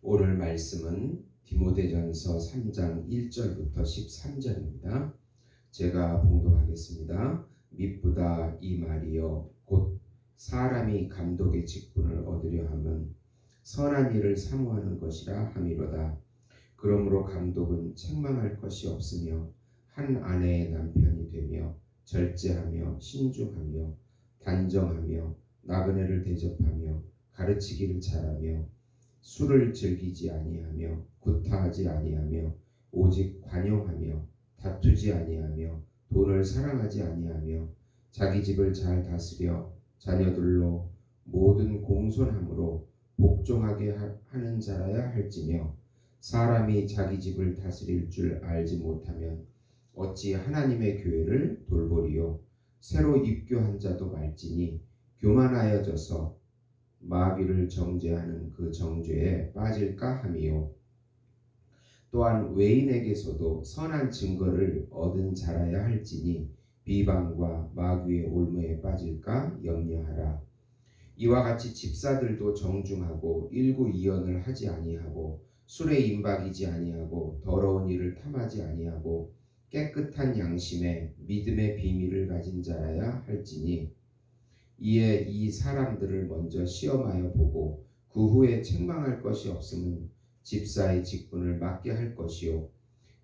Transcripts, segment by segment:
오늘 말씀은 디모데전서 3장 1절부터 13절입니다. 제가 봉독하겠습니다. mit보다 이 말이여 곧 사람이 감독의 직분을 얻으려 함은 선한 일을 사모하는 것이라 함이로다. 그러므로 감독은 책망할 것이 없으며 한 아내의 남편이 되며 절제하며 신중하며 단정하며 나그네를 대접하며 가르치기를 잘하며 술을 즐기지 아니하며 구타하지 아니하며 오직 관용하며 다투지 아니하며 돈을 사랑하지 아니하며 자기 집을 잘 다스려 자녀들로 모든 공손함으로 복종하게 하는 자라야 할지며 사람이 자기 집을 다스릴 줄 알지 못하면 어찌 하나님의 교회를 돌보리요. 새로 입교한 자도 말지니 교만하여져서 마귀를 정죄하는 그 정죄에 빠질까 함이요. 또한 외인에게서도 선한 증거를 얻은 자라야 할지니 비방과 마귀의 올무에 빠질까 염려하라. 이와 같이 집사들도 정중하고 일구이연을 하지 아니하고 술에 임박이지 아니하고 더러운 일을 탐하지 아니하고 깨끗한 양심에 믿음의 비밀을 가진 자라야 할지니 이에 이 사람들을 먼저 시험하여 보고 그 후에 책망할 것이 없으면 집사의 직분을 맡게 할 것이요.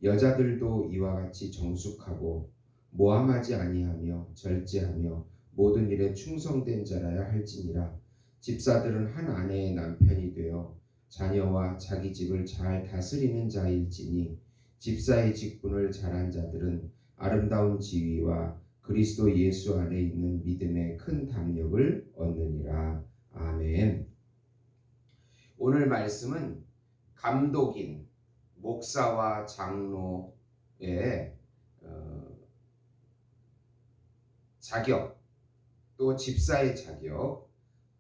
여자들도 이와 같이 정숙하고 모함하지 아니하며 절제하며 모든 일에 충성된 자라야 할지니라. 집사들은 한 아내의 남편이 되어 자녀와 자기 집을 잘 다스리는 자일지니 집사의 직분을 잘한 자들은 아름다운 지위와 그리스도 예수 안에 있는 믿음의 큰 담력을 얻느니라. 아멘. 오늘 말씀은 감독인 목사와 장로의 자격, 또 집사의 자격,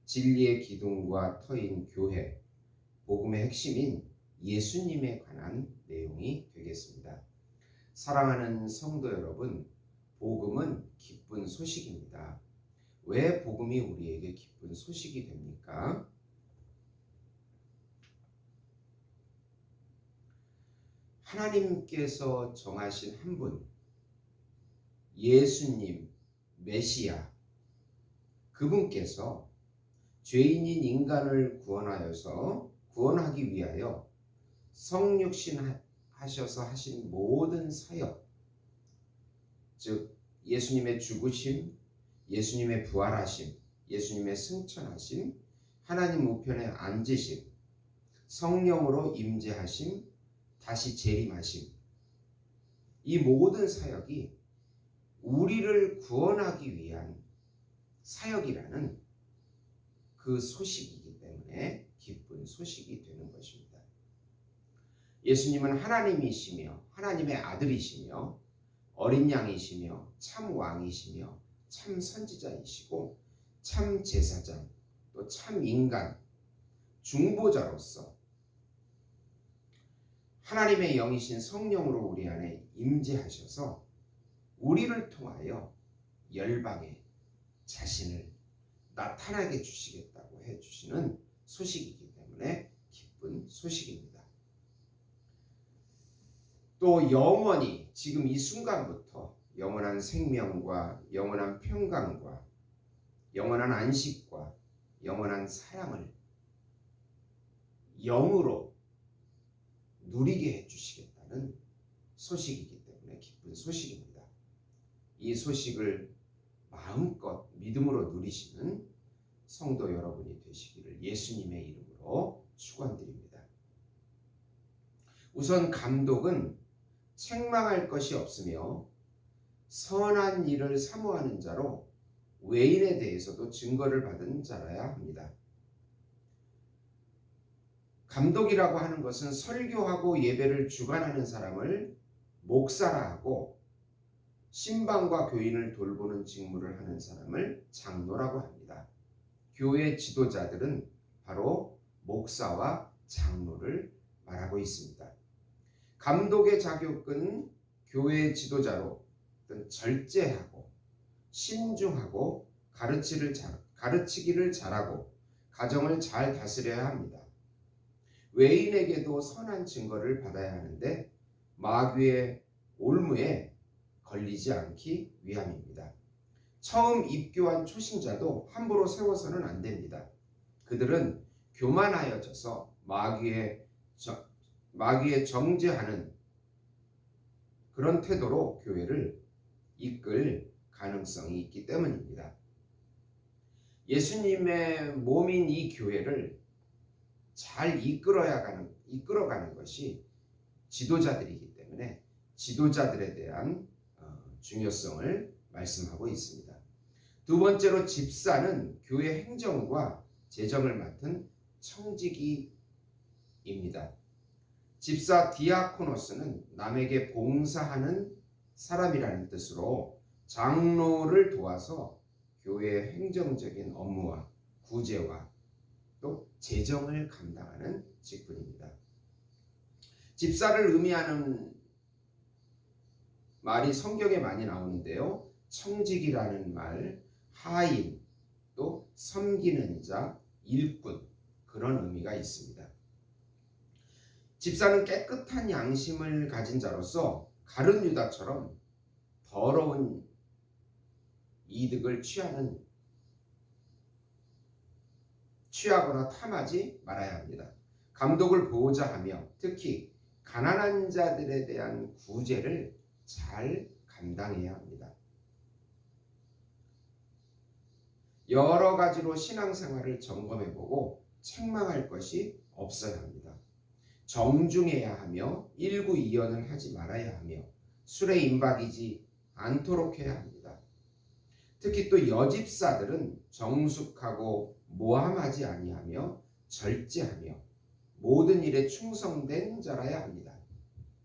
진리의 기둥과 터인 교회, 복음의 핵심인 예수님에 관한 내용이 되겠습니다. 사랑하는 성도 여러분, 복음은 기쁜 소식입니다. 왜 복음이 우리에게 기쁜 소식이 됩니까? 하나님께서 정하신 한 분, 예수님, 메시아, 그분께서 죄인인 인간을 구원하기 위하여 성육신 하셔서 하신 모든 사역, 즉 예수님의 죽으심, 예수님의 부활하심, 예수님의 승천하심, 하나님 우편에 앉으심, 성령으로 임재하심, 다시 재림하심, 이 모든 사역이 우리를 구원하기 위한 사역이라는 그 소식이기 때문에 기쁜 소식이 되는 것입니다. 예수님은 하나님이시며 하나님의 아들이시며 어린 양이시며 참 왕이시며 참 선지자이시고 참 제사장, 또 참 인간, 중보자로서 하나님의 영이신 성령으로 우리 안에 임재하셔서 우리를 통하여 열방에 자신을 나타나게 주시겠다고 해주시는 소식이기 때문에 기쁜 소식입니다. 또 영원히 지금 이 순간부터 영원한 생명과 영원한 평강과 영원한 안식과 영원한 사랑을 영으로 누리게 해주시겠다는 소식이기 때문에 기쁜 소식입니다. 이 소식을 마음껏 믿음으로 누리시는 성도 여러분이 되시기를 예수님의 이름으로 축원드립니다. 우선 감독은 책망할 것이 없으며 선한 일을 사모하는 자로 외인에 대해서도 증거를 받은 자라야 합니다. 감독이라고 하는 것은 설교하고 예배를 주관하는 사람을 목사라 하고 신방과 교인을 돌보는 직무를 하는 사람을 장로라고 합니다. 교회 지도자들은 바로 목사와 장로를 말하고 있습니다. 감독의 자격은 교회 지도자로 절제하고 신중하고 가르치기를 잘하고 가정을 잘 다스려야 합니다. 외인에게도 선한 증거를 받아야 하는데 마귀의 올무에 걸리지 않기 위함입니다. 처음 입교한 초신자도 함부로 세워서는 안 됩니다. 그들은 교만하여져서 마귀에 정죄하는 그런 태도로 교회를 이끌 가능성이 있기 때문입니다. 예수님의 몸인 이 교회를 잘 이끌어가는 것이 지도자들이기 때문에 지도자들에 대한 중요성을 말씀하고 있습니다. 두 번째로 집사는 교회 행정과 재정을 맡은 청지기입니다. 집사 디아코노스는 남에게 봉사하는 사람이라는 뜻으로 장로를 도와서 교회의 행정적인 업무와 구제와 또 재정을 감당하는 직분입니다. 집사를 의미하는 말이 성경에 많이 나오는데요. 청직이라는 말, 하인, 또 섬기는 자, 일꾼 그런 의미가 있습니다. 집사는 깨끗한 양심을 가진 자로서 가룟 유다처럼 더러운 이득을 취하거나 탐하지 말아야 합니다. 감독을 보호자 하며 특히 가난한 자들에 대한 구제를 잘 감당해야 합니다. 여러 가지로 신앙생활을 점검해보고 책망할 것이 없어야 합니다. 정중해야 하며 일구이연을 하지 말아야 하며 술에 임박이지 않도록 해야 합니다. 특히 또 여집사들은 정숙하고 모함하지 아니하며 절제하며 모든 일에 충성된 자라야 합니다.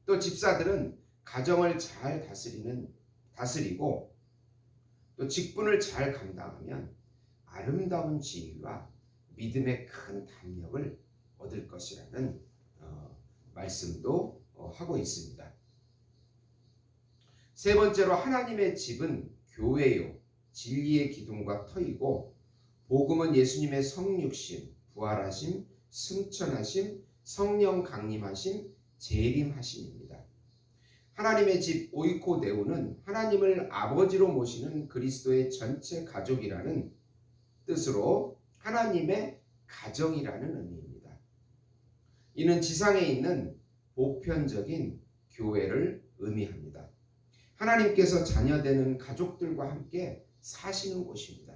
또 집사들은 가정을 잘 다스리고 또 직분을 잘 감당하면 아름다운 지위와 믿음의 큰 담력을 얻을 것이라는 말씀도 하고 있습니다. 세 번째로 하나님의 집은 교회요 진리의 기둥과 터이고 복음은 예수님의 성육신, 부활하심, 승천하심, 성령 강림하심, 재림하심입니다. 하나님의 집 오이코데오는 하나님을 아버지로 모시는 그리스도의 전체 가족이라는 뜻으로 하나님의 가정이라는 의미입니다. 이는 지상에 있는 보편적인 교회를 의미합니다. 하나님께서 자녀되는 가족들과 함께 사시는 곳입니다.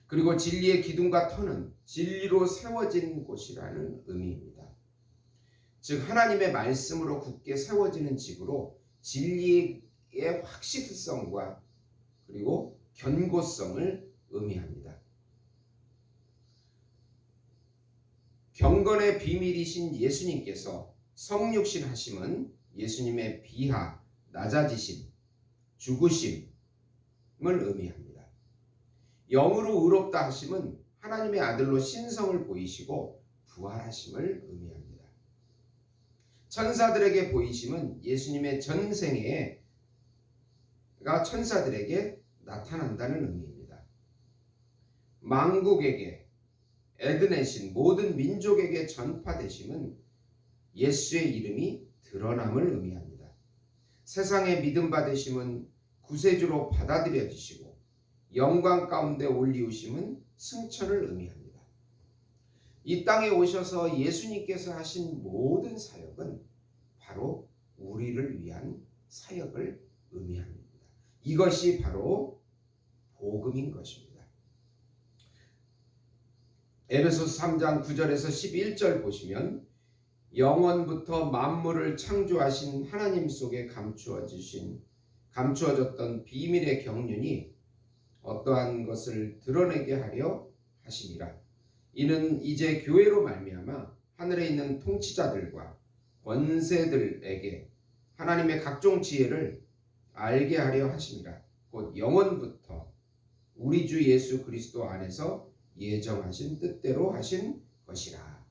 그리고 진리의 기둥과 터는 진리로 세워진 곳이라는 의미입니다. 즉 하나님의 말씀으로 굳게 세워지는 집으로 진리의 확실성과 그리고 견고성을 의미합니다. 경건의 비밀이신 예수님께서 성육신 하심은 예수님의 비하, 낮아지심, 죽으심을 의미합니다. 영으로 의롭다 하심은 하나님의 아들로 신성을 보이시고 부활하심을 의미합니다. 천사들에게 보이심은 예수님의 전생애가 천사들에게 나타난다는 의미입니다. 만국에게 애드내신 모든 민족에게 전파되심은 예수의 이름이 드러남을 의미합니다. 세상에 믿음 받으심은 구세주로 받아들여지시고 영광 가운데 올리우심은 승천을 의미합니다. 이 땅에 오셔서 예수님께서 하신 모든 사역은 바로 우리를 위한 사역을 의미합니다. 이것이 바로 복음인 것입니다. 에베소서 3장 9절에서 11절 보시면 영원부터 만물을 창조하신 하나님 속에 감추어졌던 비밀의 경륜이 어떠한 것을 드러내게 하려 하심이라. 이는 이제 교회로 말미암아 하늘에 있는 통치자들과 권세들에게 하나님의 각종 지혜를 알게 하려 하심이라. 곧 영원부터 우리 주 예수 그리스도 안에서 예정하신 뜻대로 하신 것이라.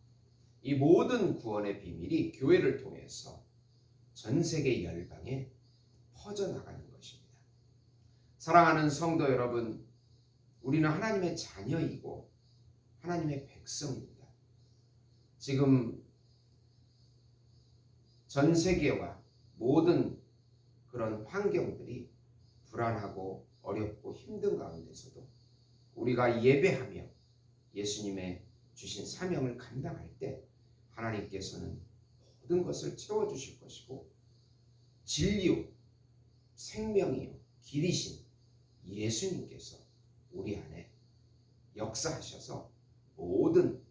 이 모든 구원의 비밀이 교회를 통해서 전 세계 열방에 퍼져나가는 것입니다. 사랑하는 성도 여러분, 우리는 하나님의 자녀이고 하나님의 백성입니다. 지금 전 세계와 모든 그런 환경들이 불안하고 어렵고 힘든 가운데서도 우리가 예배하며 예수님의 주신 사명을 감당할 때 하나님께서는 모든 것을 채워주실 것이고 진리요 생명이요 길이신 예수님께서 우리 안에 역사하셔서 모든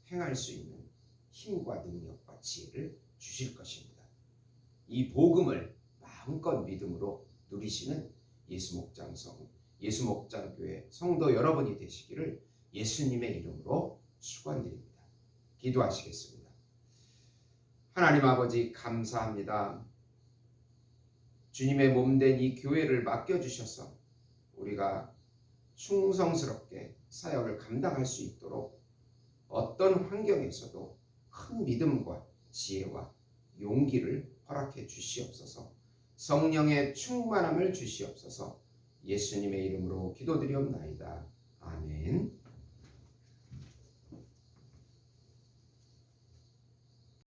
행할 수 있는 힘과 능력과 지혜를 주실 것입니다. 이 복음을 마음껏 믿음으로 누리시는 예수목장교회 성도 여러분이 되시기를 예수님의 이름으로 축원드립니다. 기도하시겠습니다. 하나님 아버지 감사합니다. 주님의 몸된 이 교회를 맡겨주셔서 우리가 충성스럽게 사역을 감당할 수 있도록 어떤 환경에서도 큰 믿음과 지혜와 용기를 허락해 주시옵소서. 성령의 충만함을 주시옵소서. 예수님의 이름으로 기도드리옵나이다. 아멘.